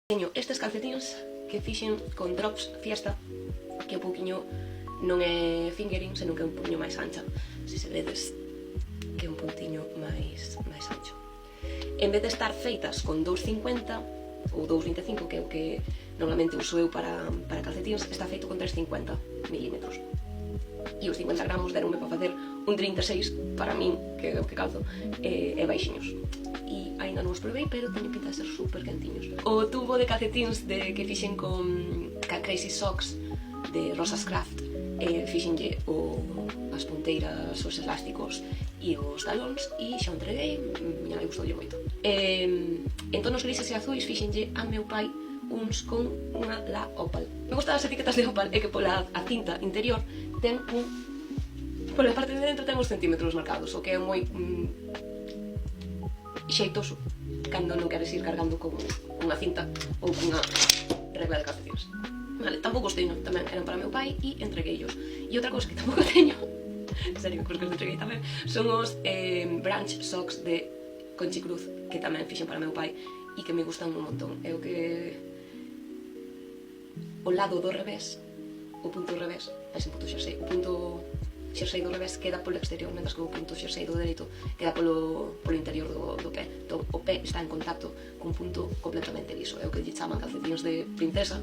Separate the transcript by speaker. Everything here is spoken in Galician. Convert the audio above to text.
Speaker 1: Teño estes calcetins que fixen con Drops Fiesta, que é un pouquiño, non é fingering, senón que é un pouquiño máis ancha. Se vedes que é un puntiño máis ancho. En vez de estar feitas con 2,50 ou 2,25, que é o que normalmente uso eu para calcetins, está feito con 3,50 milímetros. E os 50 gramos deronme para facer un 36 para min, que é o que calzo, e baixiños. E aínda non os provei, pero teño pinta de ser super quentiños. O tubo de calcetins que fixen con Crazy Socks de Rosas Craft, fixenlle as punteiras, os elásticos e os talóns, e xa o entreguei, miña nai gustoulle moito. En tonos grises e azuis fixenlle a meu pai uns con unha la Opal. Me gustan as etiquetas de Opal é que pola cinta interior ten pola parte de dentro ten uns centímetros marcados, o que é moi xeitoso cando non queres ir cargando con unha cinta ou cunha regla de calcetines. Vale, tampouco os teño, tamén eran para meu pai e entregueillos. E outra cousa que tampouco teño, en serio, que os entreguei tamén, son os Branch Socks de Conchi Cruz, que tamén fixen para meu pai e que me gustan un montón. É o que o lado do revés, o punto revés, ese punto xersei, o punto xersei do revés queda polo exterior, mentre que o punto xersei do dereito queda polo interior do pé. Entón, o pé está en contacto cun punto completamente liso. É o que lle chaman calcetines de princesa.